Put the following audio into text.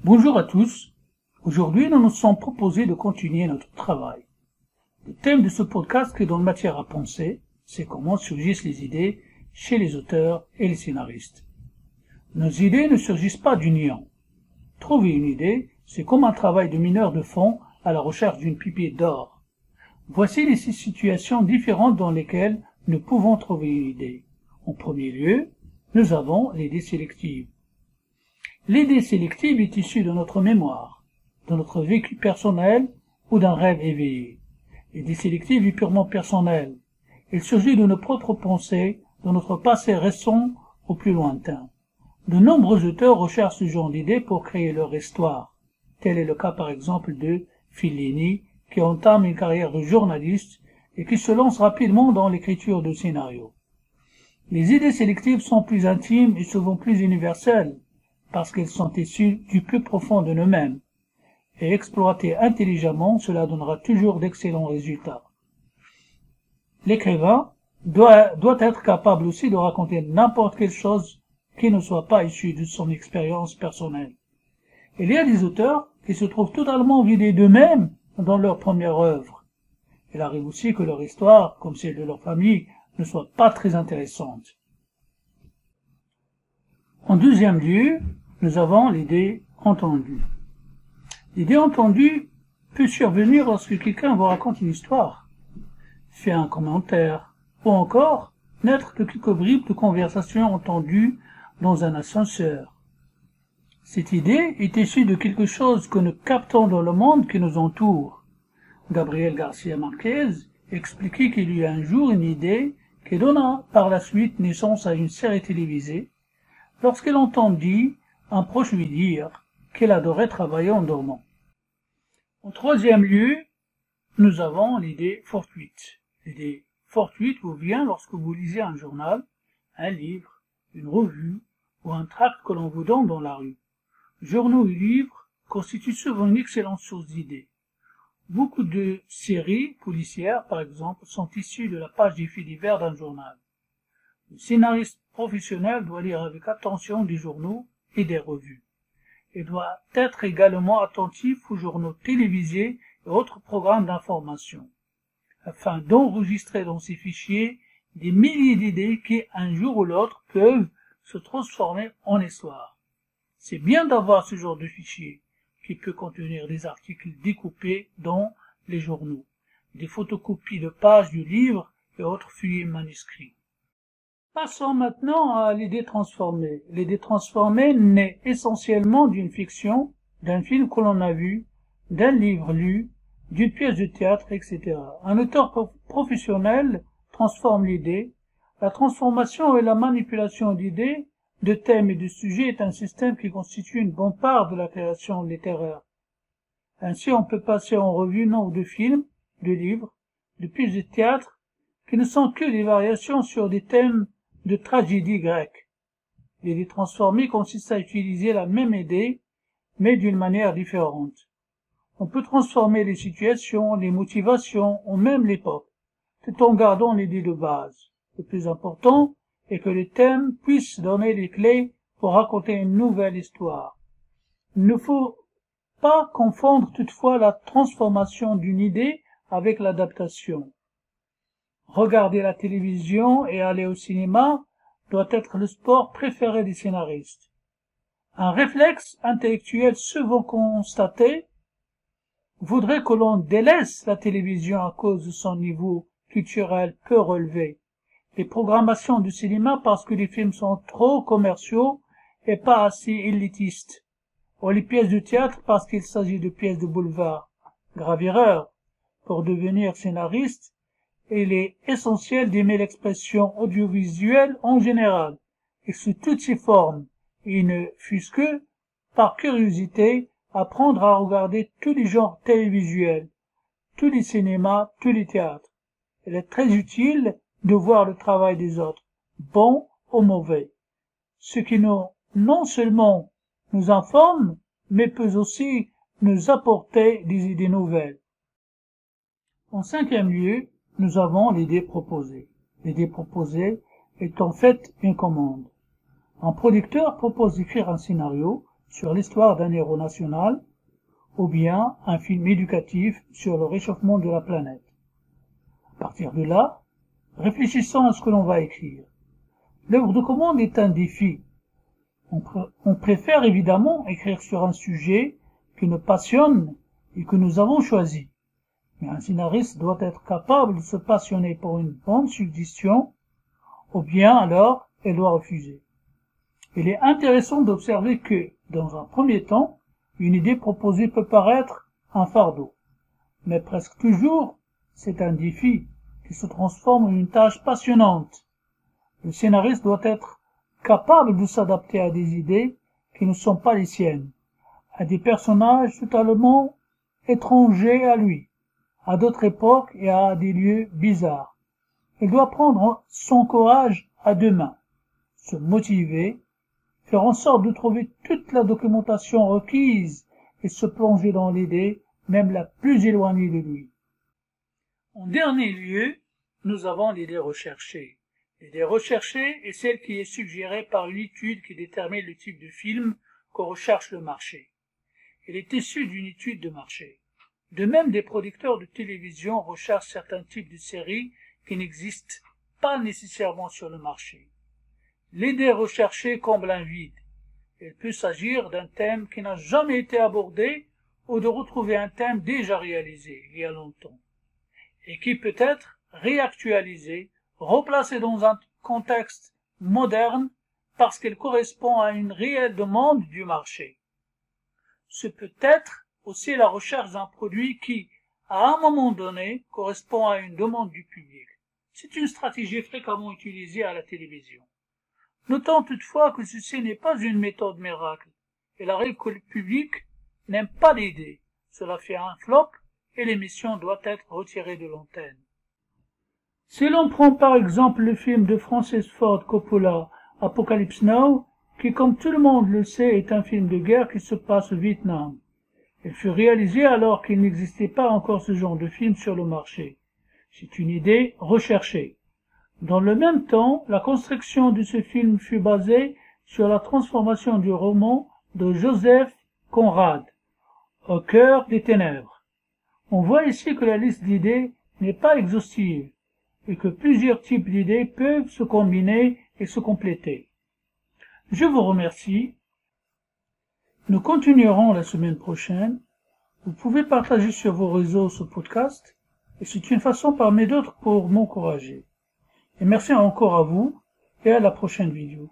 Bonjour à tous. Aujourd'hui, nous nous sommes proposés de continuer notre travail. Le thème de ce podcast qui donne matière à penser, c'est comment surgissent les idées chez les auteurs et les scénaristes. Nos idées ne surgissent pas du néant. Trouver une idée, c'est comme un travail de mineur de fond à la recherche d'une pipette d'or. Voici les 6 situations différentes dans lesquelles nous pouvons trouver une idée. En premier lieu, nous avons l'idée sélective. L'idée sélective est issue de notre mémoire, de notre vécu personnel ou d'un rêve éveillé. L'idée sélective est purement personnelle. Elle surgit de nos propres pensées, de notre passé récent au plus lointain. De nombreux auteurs recherchent ce genre d'idées pour créer leur histoire. Tel est le cas par exemple de Fellini, qui entame une carrière de journaliste et qui se lance rapidement dans l'écriture de scénarios. Les idées sélectives sont plus intimes et souvent plus universelles, parce qu'elles sont issues du plus profond de nous-mêmes. Et exploitées intelligemment, cela donnera toujours d'excellents résultats. L'écrivain doit être capable aussi de raconter n'importe quelle chose qui ne soit pas issue de son expérience personnelle. Il y a des auteurs qui se trouvent totalement vidés d'eux-mêmes dans leur première œuvre. Il arrive aussi que leur histoire, comme celle de leur famille, ne soit pas très intéressante. En deuxième lieu, nous avons l'idée entendue. L'idée entendue peut survenir lorsque quelqu'un vous raconte une histoire, fait un commentaire, ou encore naître de quelques bribes de conversation entendues dans un ascenseur. Cette idée est issue de quelque chose que nous captons dans le monde qui nous entoure. Gabriel Garcia Marquez expliquait qu'il y eut un jour une idée qui donna par la suite naissance à une série télévisée, lorsqu'il entendit un proche lui dire qu'il adorait travailler en dormant. En troisième lieu, nous avons l'idée fortuite. L'idée fortuite vous vient lorsque vous lisez un journal, un livre, une revue ou un tract que l'on vous donne dans la rue. Journaux et livres constituent souvent une excellente source d'idées. Beaucoup de séries policières, par exemple, sont issues de la page des faits divers d'un journal. Le scénariste professionnel doit lire avec attention des journaux et des revues. Il doit être également attentif aux journaux télévisés et autres programmes d'information, afin d'enregistrer dans ces fichiers des milliers d'idées qui, un jour ou l'autre, peuvent se transformer en histoire. C'est bien d'avoir ce genre de fichier, qui peut contenir des articles découpés dans les journaux, des photocopies de pages du livre et autres feuillets manuscrits. Passons maintenant à l'idée transformée. L'idée transformée naît essentiellement d'une fiction, d'un film que l'on a vu, d'un livre lu, d'une pièce de théâtre, etc. Un auteur professionnel transforme l'idée. La transformation et la manipulation d'idées, de thèmes et de sujets est un système qui constitue une bonne part de la création littéraire. Ainsi, on peut passer en revue nombre de films, de livres, de pièces de théâtre, qui ne sont que des variations sur des thèmes de tragédie grecque. L'idée transformée consiste à utiliser la même idée, mais d'une manière différente. On peut transformer les situations, les motivations, ou même l'époque, tout en gardant l'idée de base. Le plus important est que les thèmes puissent donner les clés pour raconter une nouvelle histoire. Il ne faut pas confondre toutefois la transformation d'une idée avec l'adaptation. Regarder la télévision et aller au cinéma doit être le sport préféré des scénaristes. Un réflexe intellectuel souvent constaté voudrait que l'on délaisse la télévision à cause de son niveau culturel peu relevé, les programmations du cinéma parce que les films sont trop commerciaux et pas assez élitistes, ou les pièces de théâtre parce qu'il s'agit de pièces de boulevard. Grave erreur. Pour devenir scénariste, il est essentiel d'aimer l'expression audiovisuelle en général, et sous toutes ses formes, et ne fût-ce que, par curiosité, apprendre à regarder tous les genres télévisuels, tous les cinémas, tous les théâtres. Il est très utile de voir le travail des autres, bon ou mauvais, ce qui non seulement nous informe, mais peut aussi nous apporter des idées nouvelles. En cinquième lieu, nous avons l'idée proposée. L'idée proposée est en fait une commande. Un producteur propose d'écrire un scénario, sur l'histoire d'un héros national, ou bien un film éducatif sur le réchauffement de la planète. À partir de là, réfléchissons à ce que l'on va écrire. L'œuvre de commande est un défi. On préfère évidemment écrire sur un sujet qui nous passionne et que nous avons choisi. Mais un scénariste doit être capable de se passionner pour une bonne suggestion, ou bien alors elle doit refuser. Il est intéressant d'observer que, dans un premier temps, une idée proposée peut paraître un fardeau. Mais presque toujours, c'est un défi qui se transforme en une tâche passionnante. Le scénariste doit être capable de s'adapter à des idées qui ne sont pas les siennes, à des personnages totalement étrangers à lui, à d'autres époques et à des lieux bizarres. Il doit prendre son courage à deux mains, se motiver, faire en sorte de trouver toute la documentation requise et se plonger dans l'idée, même la plus éloignée de lui. En dernier lieu, nous avons l'idée recherchée. L'idée recherchée est celle qui est suggérée par une étude qui détermine le type de film qu'on recherche le marché. Elle est issue d'une étude de marché. De même, des producteurs de télévision recherchent certains types de séries qui n'existent pas nécessairement sur le marché. L'idée recherchée comble un vide. Il peut s'agir d'un thème qui n'a jamais été abordé ou de retrouver un thème déjà réalisé il y a longtemps et qui peut être réactualisé, replacé dans un contexte moderne parce qu'il correspond à une réelle demande du marché. Ce peut être aussi la recherche d'un produit qui, à un moment donné, correspond à une demande du public. C'est une stratégie fréquemment utilisée à la télévision. Notons toutefois que ceci n'est pas une méthode miracle. Il arrive que le public n'aime pas l'idée. Cela fait un flop et l'émission doit être retirée de l'antenne. Si l'on prend par exemple le film de Francis Ford Coppola, Apocalypse Now, qui comme tout le monde le sait est un film de guerre qui se passe au Vietnam. Il fut réalisé alors qu'il n'existait pas encore ce genre de film sur le marché. C'est une idée recherchée. Dans le même temps, la construction de ce film fut basée sur la transformation du roman de Joseph Conrad, Au cœur des ténèbres. On voit ici que la liste d'idées n'est pas exhaustive et que plusieurs types d'idées peuvent se combiner et se compléter. Je vous remercie. Nous continuerons la semaine prochaine. Vous pouvez partager sur vos réseaux ce podcast et c'est une façon parmi d'autres pour m'encourager. Et merci encore à vous et à la prochaine vidéo.